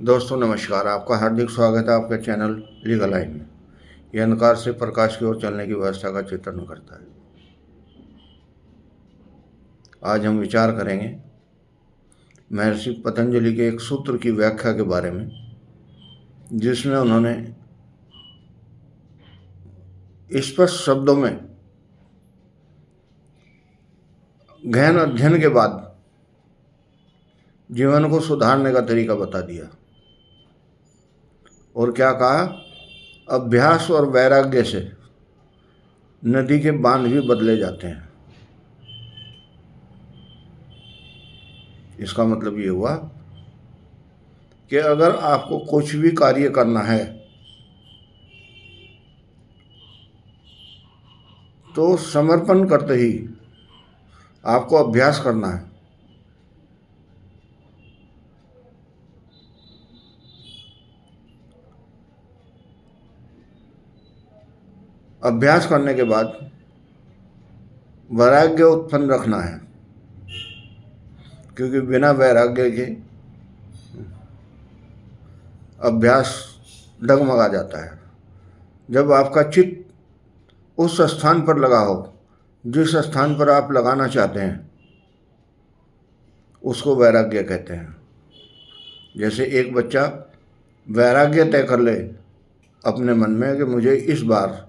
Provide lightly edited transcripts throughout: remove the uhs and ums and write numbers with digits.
दोस्तों नमस्कार। आपका हार्दिक स्वागत है आपके चैनल लीगल लाइन में। यह अंधकार से प्रकाश की ओर चलने की व्यवस्था का चित्रण करता है। आज हम विचार करेंगे महर्षि पतंजलि के एक सूत्र की व्याख्या के बारे में, जिसमें उन्होंने स्पष्ट शब्दों में गहन अध्ययन के बाद जीवन को सुधारने का तरीका बता दिया। और क्या कहा? अभ्यास और वैराग्य से नदी के बांध भी बदले जाते हैं। इसका मतलब ये हुआ कि अगर आपको कुछ भी कार्य करना है तो समर्पण करते ही आपको अभ्यास करना है। अभ्यास करने के बाद वैराग्य उत्पन्न रखना है, क्योंकि बिना वैराग्य के अभ्यास डगमगा जाता है। जब आपका चित्त उस स्थान पर लगा हो जिस स्थान पर आप लगाना चाहते हैं, उसको वैराग्य कहते हैं। जैसे एक बच्चा वैराग्य तय कर ले अपने मन में कि मुझे इस बार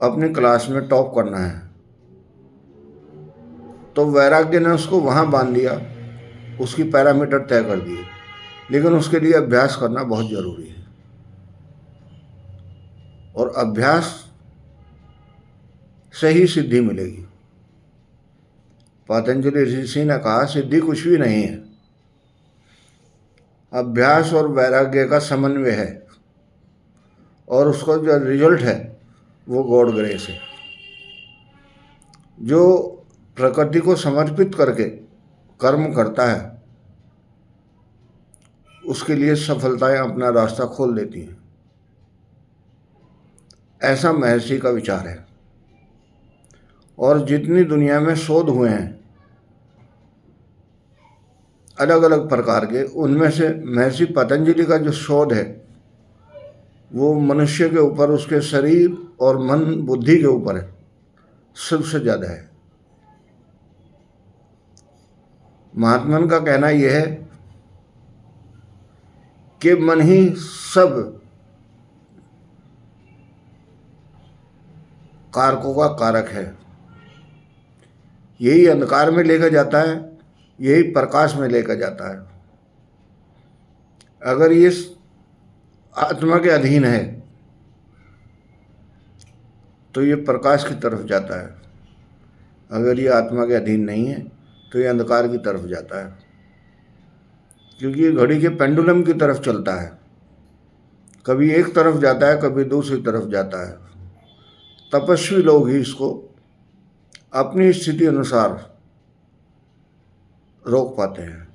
अपनी क्लास में टॉप करना है, तो वैराग्य ने उसको वहाँ बांध दिया, उसकी पैरामीटर तय कर दिए। लेकिन उसके लिए अभ्यास करना बहुत ज़रूरी है, और अभ्यास से ही सिद्धि मिलेगी। पतंजलि ऋषि ने कहा, सिद्धि कुछ भी नहीं है, अभ्यास और वैराग्य का समन्वय है, और उसका जो रिजल्ट है वो गॉड ग्रेस है। जो प्रकृति को समर्पित करके कर्म करता है, उसके लिए सफलताएं अपना रास्ता खोल देती हैं। ऐसा महर्षि का विचार है। और जितनी दुनिया में शोध हुए हैं अलग अलग प्रकार के, उनमें से महर्षि पतंजलि का जो शोध है वो मनुष्य के ऊपर, उसके शरीर और मन बुद्धि के ऊपर है, सबसे ज़्यादा है। महात्मा का कहना यह है कि मन ही सब कारकों का कारक है। यही अंधकार में लेकर जाता है, यही प्रकाश में लेकर जाता है। अगर ये आत्मा के अधीन है तो ये प्रकाश की तरफ जाता है, अगर ये आत्मा के अधीन नहीं है तो ये अंधकार की तरफ जाता है। क्योंकि ये घड़ी के पेंडुलम की तरफ चलता है, कभी एक तरफ जाता है, कभी दूसरी तरफ जाता है। तपस्वी लोग ही इसको अपनी स्थिति अनुसार रोक पाते हैं,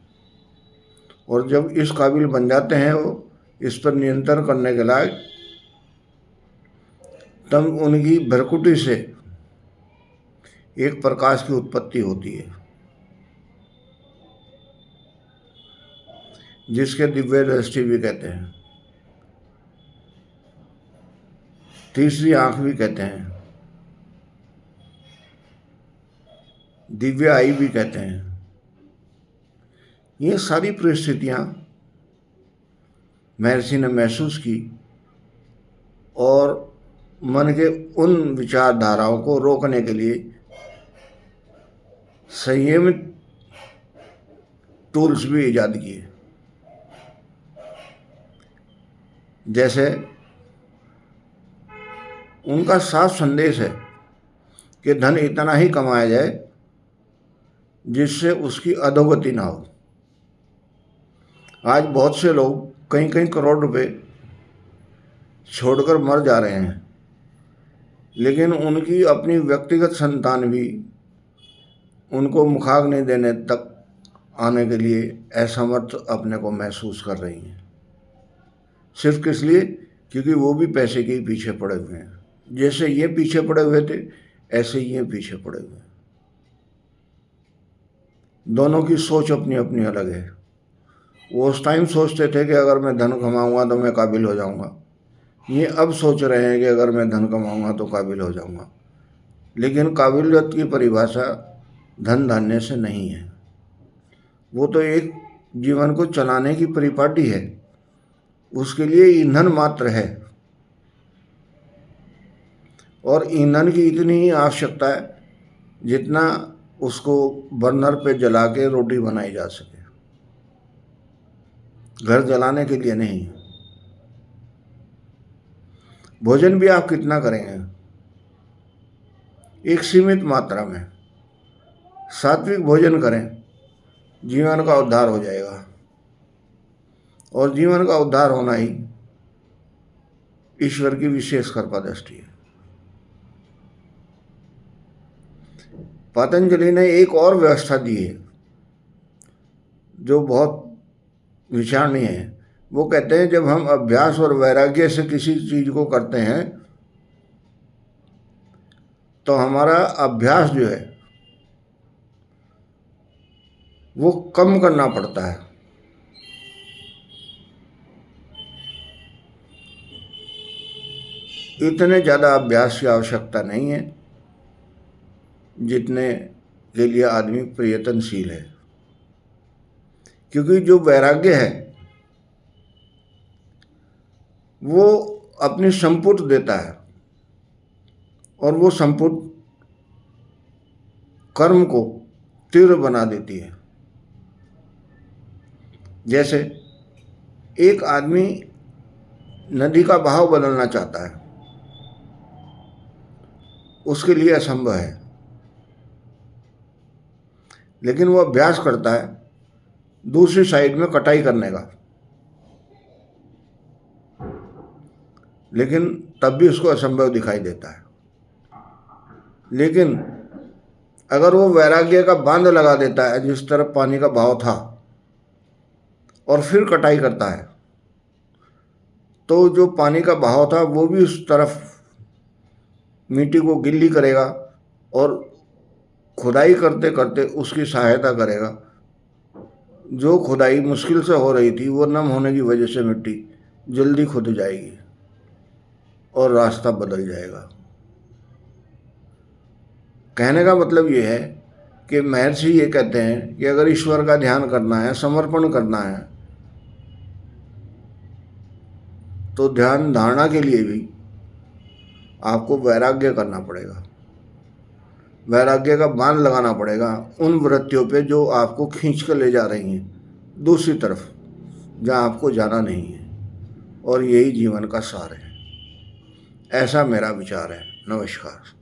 और जब इस काबिल बन जाते हैं वो इस पर नियंत्रण करने के लायक, तब उनकी भ्रकुटी से एक प्रकाश की उत्पत्ति होती है, जिसके दिव्य दृष्टि भी कहते हैं, तीसरी आंख भी कहते हैं, दिव्य आई भी कहते हैं। ये सारी परिस्थितियां महर्षि ने महसूस की, और मन के उन विचारधाराओं को रोकने के लिए संयमित टूल्स भी ईजाद किए। जैसे उनका साफ संदेश है कि धन इतना ही कमाया जाए जिससे उसकी अधोगति ना हो। आज बहुत से लोग कई कई करोड़ रुपए छोड़कर मर जा रहे हैं, लेकिन उनकी अपनी व्यक्तिगत संतान भी उनको मुखाग्नि देने तक आने के लिए असमर्थ अपने को महसूस कर रही हैं। सिर्फ किस लिए? क्योंकि वो भी पैसे के ही पीछे पड़े हुए हैं। जैसे ये पीछे पड़े हुए थे, ऐसे ही ये पीछे पड़े हुए हैं। दोनों की सोच अपनी अपनी अलग है। वो उस टाइम सोचते थे कि अगर मैं धन कमाऊंगा तो मैं काबिल हो जाऊंगा। ये अब सोच रहे हैं कि अगर मैं धन कमाऊंगा तो काबिल हो जाऊंगा। लेकिन काबिलियत की परिभाषा धन धान्य से नहीं है। वो तो एक जीवन को चलाने की परिपाटी है, उसके लिए ईंधन मात्र है। और ईंधन की इतनी ही आवश्यकता है जितना उसको बर्नर पे जला के रोटी बनाई जा सके, घर जलाने के लिए नहीं। भोजन भी आप कितना करेंगे, एक सीमित मात्रा में सात्विक भोजन करें, जीवन का उद्धार हो जाएगा। और जीवन का उद्धार होना ही ईश्वर की विशेष कृपा दृष्टि है। पतंजलि ने एक और व्यवस्था दी है जो बहुत विचारणीय है। वो कहते हैं जब हम अभ्यास और वैराग्य से किसी चीज को करते हैं तो हमारा अभ्यास जो है वो कम करना पड़ता है। इतने ज़्यादा अभ्यास की आवश्यकता नहीं है जितने के लिए आदमी प्रयत्नशील है। क्योंकि जो वैराग्य है वो अपनी संपुट देता है और वो संपुट कर्म को तीव्र बना देती है। जैसे एक आदमी नदी का बहाव बदलना चाहता है, उसके लिए असंभव है, लेकिन वो अभ्यास करता है दूसरी साइड में कटाई करने का, लेकिन तब भी उसको असंभव दिखाई देता है। लेकिन अगर वो वैराग्य का बांध लगा देता है जिस तरफ पानी का बहाव था और फिर कटाई करता है, तो जो पानी का बहाव था वो भी उस तरफ मिट्टी को गिल्ली करेगा और खुदाई करते करते उसकी सहायता करेगा। जो खुदाई मुश्किल से हो रही थी वो नम होने की वजह से मिट्टी जल्दी खुद जाएगी और रास्ता बदल जाएगा। कहने का मतलब ये है कि महर्षि ये कहते हैं कि अगर ईश्वर का ध्यान करना है, समर्पण करना है, तो ध्यान धारणा के लिए भी आपको वैराग्य करना पड़ेगा, वैराग्य का बांध लगाना पड़ेगा उन वृत्तियों पे जो आपको खींच कर ले जा रही हैं दूसरी तरफ जहाँ आपको जाना नहीं है। और यही जीवन का सार है। ऐसा मेरा विचार है। नमस्कार।